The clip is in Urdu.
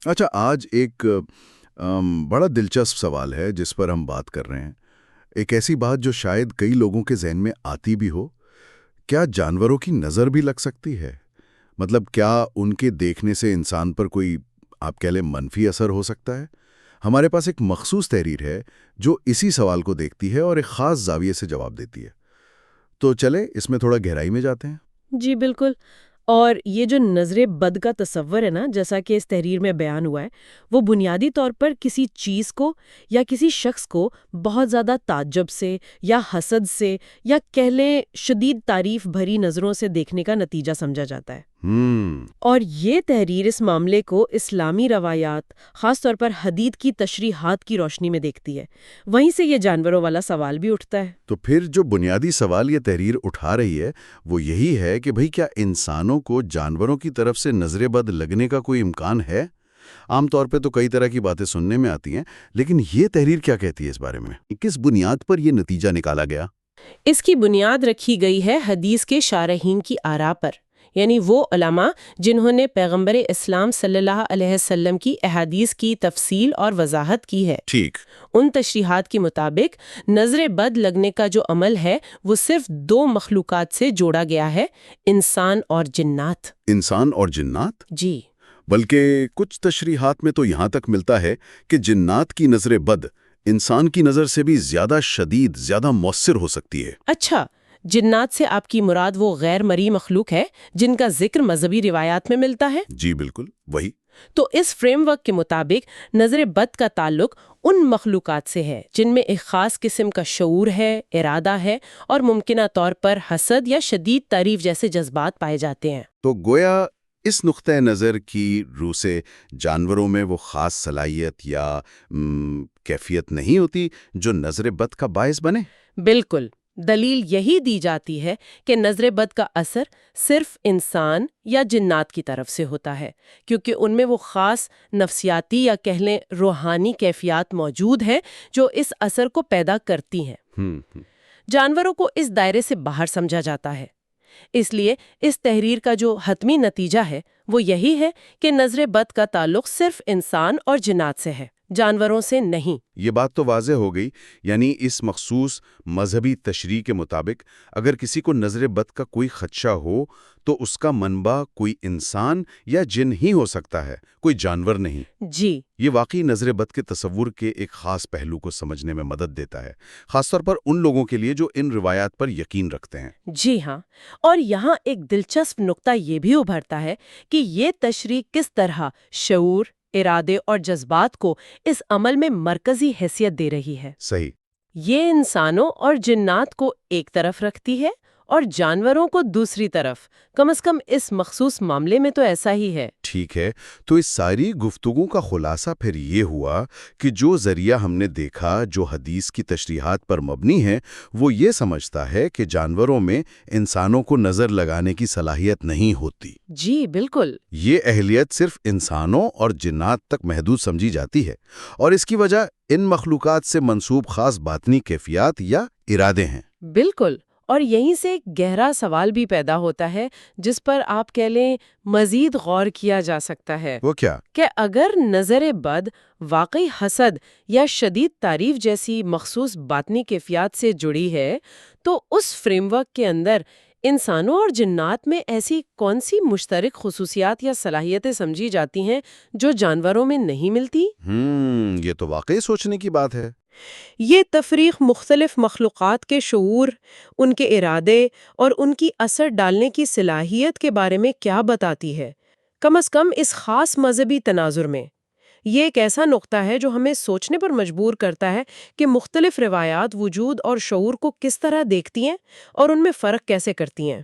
اچھا، آج ایک بڑا دلچسپ سوال ہے جس پر ہم بات کر رہے ہیں۔ ایک ایسی بات جو شاید کئی لوگوں کے ذہن میں آتی بھی ہو، کیا جانوروں کی نظر بھی لگ سکتی ہے؟ مطلب کیا ان کے دیکھنے سے انسان پر کوئی آپ کہہ لیں منفی اثر ہو سکتا ہے؟ ہمارے پاس ایک مخصوص تحریر ہے جو اسی سوال کو دیکھتی ہے اور ایک خاص زاویے سے جواب دیتی ہے۔ تو چلے اس میں تھوڑا گہرائی میں جاتے ہیں۔ جی بالکل۔ اور یہ جو نظر بد کا تصور ہے نا، جیسا کہ اس تحریر میں بیان ہوا ہے، وہ بنیادی طور پر کسی چیز کو یا کسی شخص کو بہت زیادہ تعجب سے یا حسد سے یا کہہ لیں شدید تعریف بھری نظروں سے دیکھنے کا نتیجہ سمجھا جاتا ہے۔ ہم اور یہ تحریر اس معاملے کو اسلامی روایات، خاص طور پر حدیث کی تشریحات کی روشنی میں دیکھتی ہے۔ وہیں سے یہ جانوروں والا سوال بھی اٹھتا ہے۔ تو پھر جو بنیادی سوال یہ تحریر اٹھا رہی ہے وہ یہی ہے کہ بھئی کیا انسانوں کو جانوروں کی طرف سے نظر بد لگنے کا کوئی امکان ہے؟ عام طور پہ تو کئی طرح کی باتیں سننے میں آتی ہیں، لیکن یہ تحریر کیا کہتی ہے اس بارے میں؟ کس بنیاد پر یہ نتیجہ نکالا گیا؟ اس کی بنیاد رکھی گئی ہے حدیث کے شارحین کی آراء پر، یعنی وہ علماء جنہوں نے پیغمبر اسلام صلی اللہ علیہ وسلم کی احادیث کی تفصیل اور وضاحت کی ہے۔ ٹھیک۔ ان تشریحات کے مطابق نظر بد لگنے کا جو عمل ہے وہ صرف دو مخلوقات سے جوڑا گیا ہے، انسان اور جنات۔ انسان اور جنات؟ جی بلکہ کچھ تشریحات میں تو یہاں تک ملتا ہے کہ جنات کی نظر بد انسان کی نظر سے بھی زیادہ شدید، زیادہ مؤثر ہو سکتی ہے۔ اچھا، جنات سے آپ کی مراد وہ غیر مرئی مخلوق ہے جن کا ذکر مذہبی روایات میں ملتا ہے؟ جی بالکل، وہی۔ تو اس فریم ورک کے مطابق نظر بد کا تعلق ان مخلوقات سے ہے جن میں ایک خاص قسم کا شعور ہے، ارادہ ہے اور ممکنہ طور پر حسد یا شدید تعریف جیسے جذبات پائے جاتے ہیں۔ تو گویا اس نقطۂ نظر کی روح سے جانوروں میں وہ خاص صلاحیت یا کیفیت نہیں ہوتی جو نظر بد کا باعث بنے؟ بالکل، دلیل یہی دی جاتی ہے کہ نظر بد کا اثر صرف انسان یا جنات کی طرف سے ہوتا ہے، کیونکہ ان میں وہ خاص نفسیاتی یا کہہ لیں روحانی کیفیات موجود ہیں جو اس اثر کو پیدا کرتی ہیں۔ ہم جانوروں کو اس دائرے سے باہر سمجھا جاتا ہے۔ اس لیے اس تحریر کا جو حتمی نتیجہ ہے وہ یہی ہے کہ نظر بد کا تعلق صرف انسان اور جنات سے ہے، جانوروں سے نہیں۔ یہ بات تو واضح ہو گئی، یعنی اس مخصوص مذہبی تشریح کے مطابق اگر کسی کو نظر بد کا کوئی خدشہ ہو تو اس کا منبع کوئی انسان یا جن ہی ہو سکتا ہے، کوئی جانور نہیں۔ جی یہ واقعی نظر بد کے تصور کے ایک خاص پہلو کو سمجھنے میں مدد دیتا ہے، خاص طور پر ان لوگوں کے لیے جو ان روایات پر یقین رکھتے ہیں۔ جی ہاں، اور یہاں ایک دلچسپ نقطہ یہ بھی ابھرتا ہے کہ یہ تشریح کس طرح شعور، ارادے اور جذبات کو اس عمل میں مرکزی حیثیت دے رہی ہے۔ صحیح۔ یہ انسانوں اور جنات کو ایک طرف رکھتی ہے اور جانوروں کو دوسری طرف، کم از کم اس مخصوص معاملے میں تو ایسا ہی ہے۔ ٹھیک ہے، تو اس ساری گفتگو کا خلاصہ پھر یہ ہوا کہ جو ذریعہ ہم نے دیکھا جو حدیث کی تشریحات پر مبنی ہے وہ یہ سمجھتا ہے کہ جانوروں میں انسانوں کو نظر لگانے کی صلاحیت نہیں ہوتی۔ جی بالکل۔ یہ اہلیت صرف انسانوں اور جنات تک محدود سمجھی جاتی ہے، اور اس کی وجہ ان مخلوقات سے منسوب خاص باطنی کیفیات یا ارادے ہیں۔ بالکل، اور یہیں سے ایک گہرا سوال بھی پیدا ہوتا ہے جس پر آپ کہہ لیں مزید غور کیا جا سکتا ہے وہ کیا؟ کہ اگر نظر بد واقعی حسد یا شدید تعریف جیسی مخصوص باطنی کیفیات سے جڑی ہے تو اس فریم ورک کے اندر انسانوں اور جنات میں ایسی کون سی مشترک خصوصیات یا صلاحیتیں سمجھی جاتی ہیں جو جانوروں میں نہیں ملتی؟ یہ تو واقعی سوچنے کی بات ہے۔ یہ تفریق مختلف مخلوقات کے شعور، ان کے ارادے اور ان کی اثر ڈالنے کی صلاحیت کے بارے میں کیا بتاتی ہے؟ کم از کم اس خاص مذہبی تناظر میں یہ ایک ایسا نقطہ ہے جو ہمیں سوچنے پر مجبور کرتا ہے کہ مختلف روایات وجود اور شعور کو کس طرح دیکھتی ہیں اور ان میں فرق کیسے کرتی ہیں۔